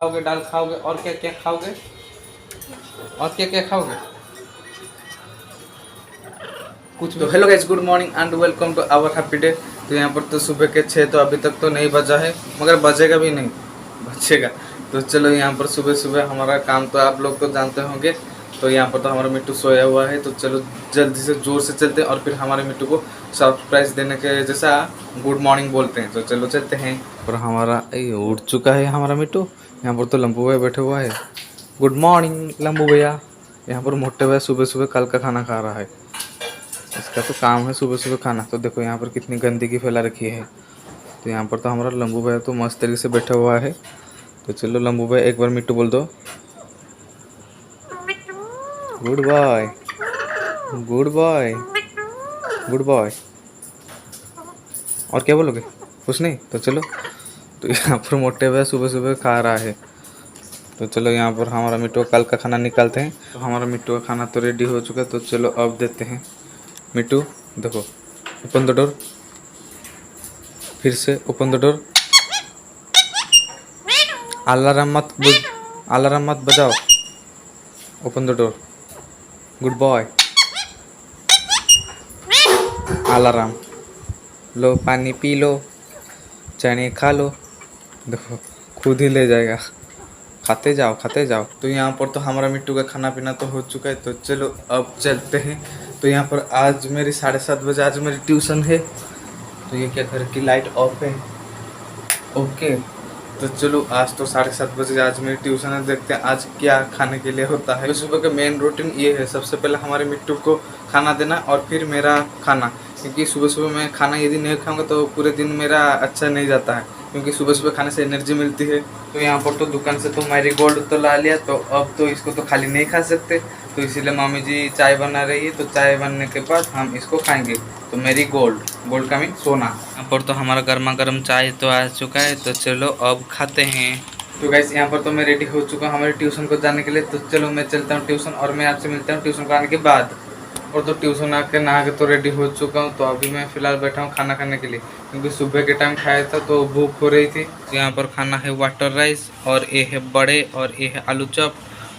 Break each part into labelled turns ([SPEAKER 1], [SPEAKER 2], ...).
[SPEAKER 1] खाओगे, दाल खाओगे और क्या क्या खाओगे? और क्या क्या खाओगे? कुछ तो hello guys, good morning and welcome to our happy day. तो यहाँ पर तो सुबह के 6 तो अभी तक तो नहीं बजा है, मगर बजेगा भी नहीं, बचेगा। तो चलो यहाँ पर सुबह सुबह हमारा काम तो आप लोग तो जानते होंगे। तो यहाँ पर तो हमारा मिट्टू सोया हुआ है, तो चलो जल्दी से जोर से चलते हैं और फिर हमारे मिट्टू को सरप्राइज देने के जैसा गुड मॉर्निंग बोलते हैं। तो चलो चलते हैं। और हमारा उठ चुका है हमारा मिट्टू। यहाँ पर तो लंबू भैया बैठे हुआ है। गुड मॉर्निंग लंबू भैया। यहाँ पर मोटे भैया सुबह सुबह कल का खाना खा रहा है। इसका तो काम है सुबह सुबह खाना। तो देखो यहाँ पर कितनी गंदगी फैला रखी है। तो यहाँ पर तो हमारा लंबू भैया तो मस्त तरीके से बैठा हुआ है। तो चलो लंबू भैया एक बार मिट्टू बोल दो। Good boy, good boy, good boy. और क्या बोलोगे? कुछ नहीं? तो चलो। तो यहाँ पर मोटे भैया सुबह सुबह खा रहा है। तो चलो यहाँ पर हमारा मिट्टू का कल का खाना निकालते हैं। तो हमारा मिट्टू का खाना तो रेडी हो चुका है। तो चलो अब देते हैं। मिट्टू देखो, ओपन द डोर। फिर से ओपन द डोर। अलार्म मत बजाओ। Open the door. Good boy. Alarm लो, पानी पी लो, चने खा लो। देखो खुद ही ले जाएगा। खाते जाओ, खाते जाओ। तो यहाँ पर तो हमारा मिट्टू का खाना पीना तो हो चुका है। तो चलो अब चलते हैं। तो यहाँ पर आज मेरी 7:30 बजे आज मेरी ट्यूशन है। तो ये क्या, घर की लाइट ऑफ है? ओके। तो चलो आज तो 7:30 बजे आज मेरी ट्यूशन है। देखते हैं आज क्या खाने के लिए होता है। सुबह का मेन रूटीन ये है, सबसे पहले हमारे मिट्टू को खाना देना और फिर मेरा खाना। क्योंकि सुबह सुबह मैं खाना यदि नहीं खाऊंगा तो पूरे दिन मेरा अच्छा नहीं जाता है। क्योंकि सुबह सुबह खाने से एनर्जी मिलती है। तो यहाँ पर तो दुकान से तो मैरी गोल्ड तो ला लिया। तो अब तो इसको तो खाली नहीं खा सकते। तो इसीलिए मम्मी जी चाय बना रही है। तो चाय बनने के बाद हम इसको खाएंगे। तो मेरी गोल्ड, गोल्ड का मीन सोना। यहाँ पर तो हमारा गर्मा गर्म चाय तो आ चुका है। तो चलो अब खाते हैं। तो गाइस यहाँ पर तो मैं रेडी हो चुका हूँ हमारे ट्यूशन को जाने के लिए। तो चलो मैं चलता हूँ ट्यूशन और मैं आपसे मिलता हूँ ट्यूशन को आने के बाद। और तो ट्यूशन आके नहा के तो रेडी हो चुका हूँ। तो अभी मैं फ़िलहाल बैठा हूँ खाना खाने के लिए, क्योंकि सुबह के टाइम खाया था तो भूख हो रही थी। यहाँ पर खाना है वाटर राइस, और ये है बड़े, और ये है आलू चॉप,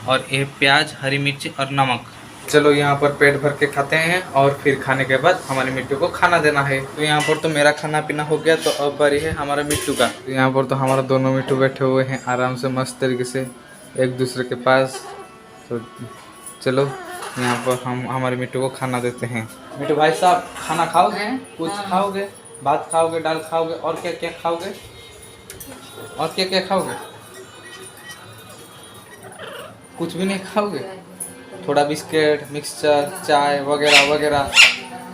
[SPEAKER 1] और ये है प्याज, हरी मिर्ची और नमक। चलो यहाँ पर पेट भर के खाते हैं और फिर खाने के बाद हमारे मिट्टू को खाना देना है। तो यहाँ पर तो मेरा खाना पीना हो गया। तो अब बारी है हमारा मिट्टू का। तो यहाँ पर तो हमारा दोनों मिट्टू बैठे हुए हैं आराम से मस्त तरीके से एक दूसरे के पास। तो चलो यहाँ पर हम हमारे मिट्टू को खाना देते हैं। मिट्टू भाई साहब खाना खाओगे? कुछ खाओगे? भात खाओगे, दाल खाओगे और क्या क्या खाओगे? और क्या क्या खाओगे? कुछ भी नहीं खाओगे? थोड़ा बिस्किट, मिक्सचर, चाय वगैरह वगैरह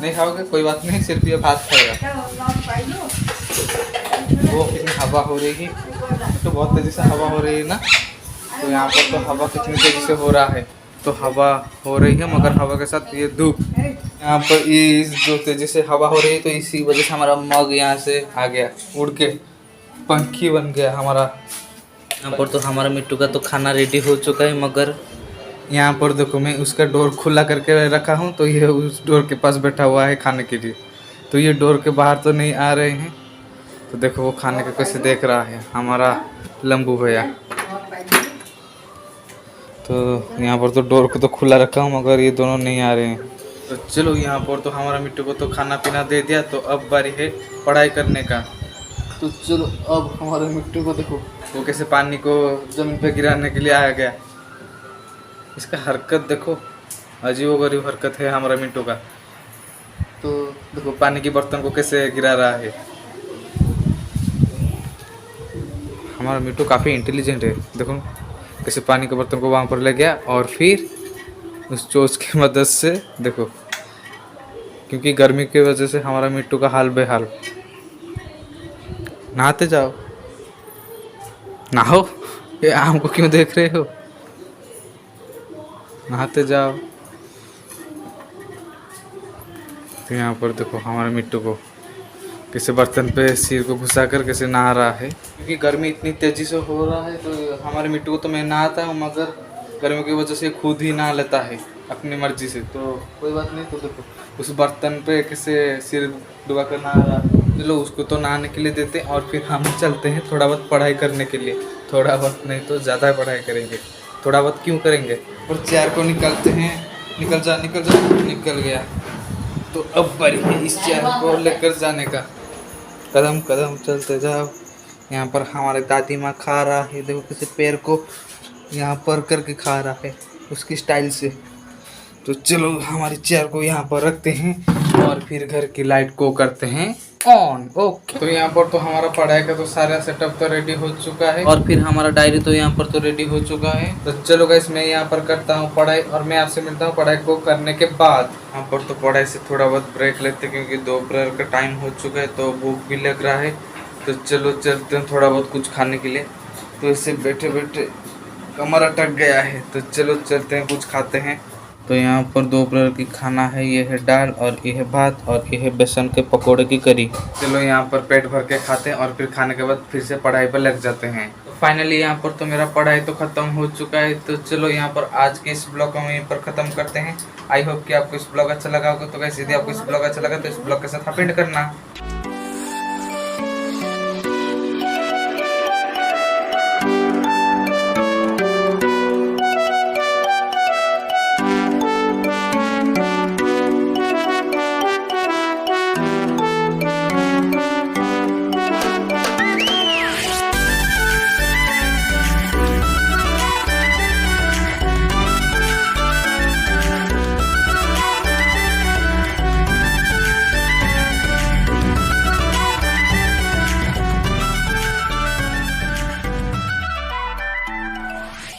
[SPEAKER 1] नहीं खाओगे? कोई बात नहीं, सिर्फ ये भात खाएगा। वो कितनी हवा हो रही है, तो बहुत तेज़ी से हवा हो रही है ना। तो यहाँ पर तो हवा कितनी तेज़ी से हो रहा है। तो हवा हो रही है, मगर हवा के साथ ये धूप। यहाँ पर इस जो तेज़ी से हवा हो रही है, तो इसी वजह से हमारा मग यहाँ से आ गया, उड़ के पंखी बन गया हमारा। यहाँ पर तो हमारा मिट्टू का तो खाना रेडी हो चुका है, मगर यहाँ पर देखो मैं उसका डोर खुला करके रखा हूँ। तो ये उस डोर के पास बैठा हुआ है खाने के लिए। तो ये डोर के बाहर तो नहीं आ रहे हैं। तो देखो वो खाने को कैसे देख रहा है हमारा लंबू भैया। तो यहाँ पर तो डोर को तो खुला रखा हूँ, मगर ये दोनों नहीं आ रहे हैं। तो चलो यहाँ पर तो हमारा मिट्टू को तो खाना पीना दे दिया। तो अब बारी है पढ़ाई करने का। तो चलो अब हमारे मिट्टू को देखो, वो कैसे पानी को ज़मीन पे गिराने के लिए आया गया। इसका हरकत देखो, अजीबोगरीब हरकत है हमारा मिट्टू का। तो देखो पानी की बर्तन को कैसे गिरा रहा है। हमारा मिट्टू काफ़ी इंटेलिजेंट है। देखो कैसे पानी के बर्तन को वहाँ पर ले गया और फिर उस चोंच की मदद से देखो, क्योंकि गर्मी की वजह से हमारा मिट्टू का हाल बेहाल। नहाते जाओ, नहाओ। ये आम को क्यों देख रहे हो? नहाते जाओ। तो यहाँ पर देखो हमारे मिट्टू को कैसे बर्तन पे सिर को घुसा कर कैसे नहा रहा है। क्योंकि गर्मी इतनी तेज़ी से हो रहा है, तो हमारे मिट्टू को तो मैं नहाता हूँ, मगर गर्मी की वजह से खुद ही नहा लेता है अपनी मर्जी से। तो कोई बात नहीं। तो देखो उस बर्तन पे कैसे सिर डुबा कर नहा रहा है। चलो उसको तो नहाने के लिए देते हैं और फिर हम चलते हैं थोड़ा बहुत पढ़ाई करने के लिए। थोड़ा बहुत नहीं तो ज़्यादा पढ़ाई करेंगे। थोड़ा बहुत क्यों करेंगे। और चेयर को निकलते हैं। निकल जा निकल जा। निकल गया। तो अब बारी है इस चेयर को लेकर जाने का। कदम कदम चलते जाओ। यहाँ पर हमारे दादी माँ खा रहा है, देखो किसी पैर को यहाँ पर करके खा रहा है उसकी स्टाइल से। तो चलो हमारी चेयर को यहाँ पर रखते हैं और फिर घर की लाइट को करते हैं ऑन। ओके, तो यहाँ पर तो हमारा पढ़ाई का तो सारा सेटअप तो रेडी हो चुका है और फिर हमारा डायरी तो यहाँ पर तो रेडी हो चुका है। तो चलो गाइस, मैं यहाँ पर करता हूँ पढ़ाई और मैं आपसे मिलता हूँ पढ़ाई को करने के बाद। यहाँ पर तो पढ़ाई से थोड़ा बहुत ब्रेक लेते हैं क्योंकि दोपहर का टाइम हो चुका है तो भूख भी लग रहा है। तो चलो चलते हैं थोड़ा बहुत कुछ खाने के लिए। तो इससे बैठे बैठे कमर अटक गया है, तो चलो चलते हैं कुछ खाते हैं। तो यहाँ पर दोपहर की खाना है, ये है दाल और ये है भात और ये है बेसन के पकोड़े की करी। चलो यहाँ पर पेट भर के खाते हैं और फिर खाने के बाद फिर से पढ़ाई पर लग जाते हैं। तो फाइनली यहाँ पर तो मेरा पढ़ाई तो खत्म हो चुका है। तो चलो यहाँ पर आज के इस ब्लॉग को हम यहीं पर खत्म करते हैं। आई होप कि आपको इस ब्लॉग अच्छा लगा होगा। तो गाइस, यदि आपको इस ब्लॉग अच्छा लगा तो इस ब्लॉग के साथ आप एंड करना।